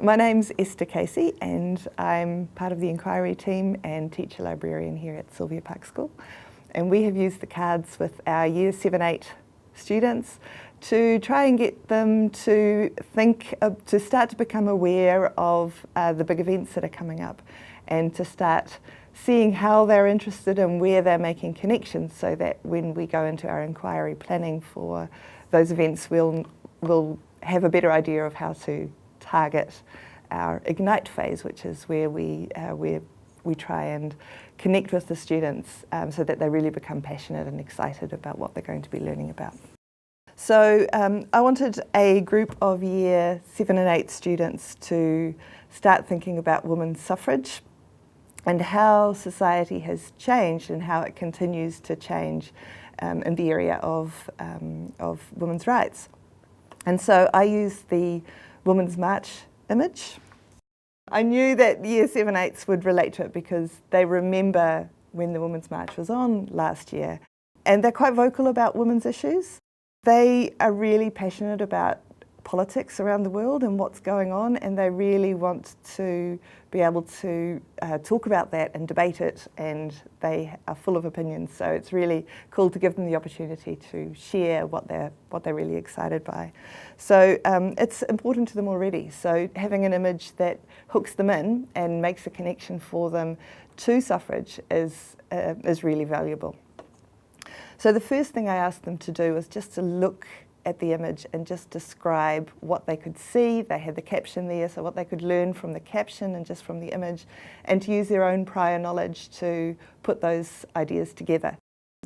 My name's Esther Casey and I'm part of the inquiry team and teacher librarian here at Sylvia Park School. And we have used the cards with our Year 7-8 students to try and get them to think, to start to become aware of the big events that are coming up and to start seeing how they're interested and where they're making connections, so that when we go into our inquiry planning for those events, we'll have a better idea of how to target our Ignite phase, which is where we try and connect with the students so that they really become passionate and excited about what they're going to be learning about. So I wanted a group of Year 7 and 8 students to start thinking about women's suffrage and how society has changed and how it continues to change in the area of women's rights. And so I used the Women's March image. I knew that Year 7-8s would relate to it because they remember when the Women's March was on last year, and they're quite vocal about women's issues. They are really passionate about politics around the world and what's going on, and they really want to be able to talk about that and debate it, and they are full of opinions, so it's really cool to give them the opportunity to share what they're really excited by. So it's important to them already, so having an image that hooks them in and makes a connection for them to suffrage is really valuable. So the first thing I asked them to do was just to look at the image and just describe what they could see. They had the caption there, so what they could learn from the caption and just from the image, and to use their own prior knowledge to put those ideas together.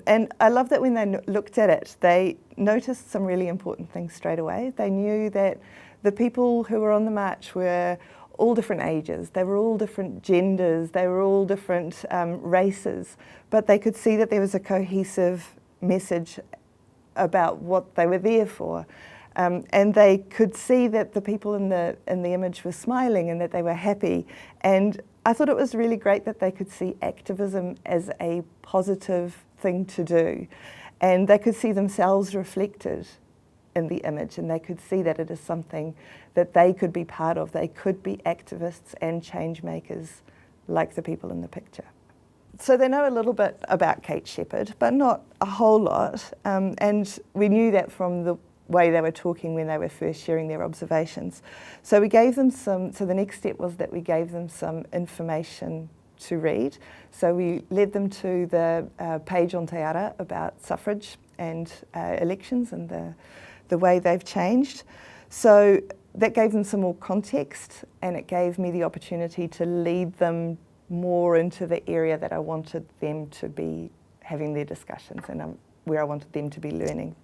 And I love that when they looked at it, they noticed some really important things straight away. They knew that the people who were on the march were all different ages, they were all different genders, they were all different races, but they could see that there was a cohesive message about what they were there for. And they could see that the people in the image were smiling and that they were happy. And I thought it was really great that they could see activism as a positive thing to do. And they could see themselves reflected in the image, and they could see that it is something that they could be part of. They could be activists and change makers like the people in the picture. So they know a little bit about Kate Sheppard, but not a whole lot. And we knew that from the way they were talking when they were first sharing their observations. So we gave them so the next step was that we gave them some information to read. So we led them to the page on Te Ara about suffrage and elections and the way they've changed. So that gave them some more context, and it gave me the opportunity to lead them more into the area that I wanted them to be having their discussions and where I wanted them to be learning.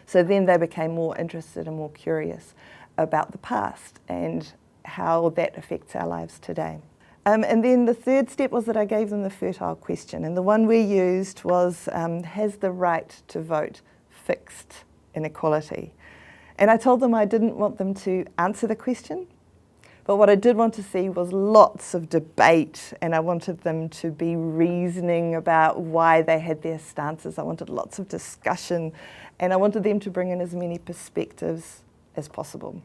So then they became more interested and more curious about the past and how that affects our lives today. And then the third step was that I gave them the fertile question, and the one we used was, has the right to vote fixed inequality? And I told them I didn't want them to answer the question, but what I did want to see was lots of debate, and I wanted them to be reasoning about why they had their stances. I wanted lots of discussion, and I wanted them to bring in as many perspectives as possible.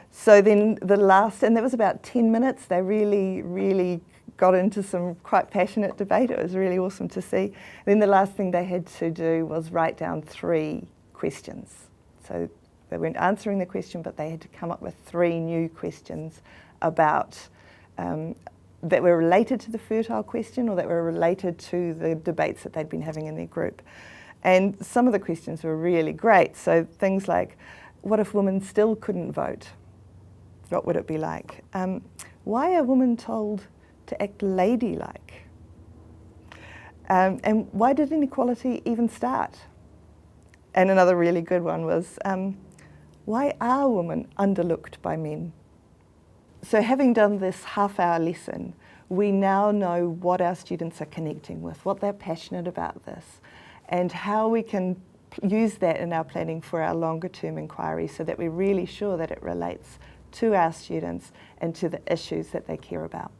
So then the last, and that was about 10 minutes, they really got into some quite passionate debate. It was really awesome to see. And then the last thing they had to do was write down 3 questions. So they weren't answering the question, but they had to come up with 3 new questions about that were related to the fertile question or that were related to the debates that they'd been having in their group. And some of the questions were really great. So things like, what if women still couldn't vote? What would it be like? Why are women told to act ladylike? And why did inequality even start? And another really good one was, why are women underlooked by men? So having done this half-hour lesson, we now know what our students are connecting with, what they're passionate about this, and how we can use that in our planning for our longer-term inquiry so that we're really sure that it relates to our students and to the issues that they care about.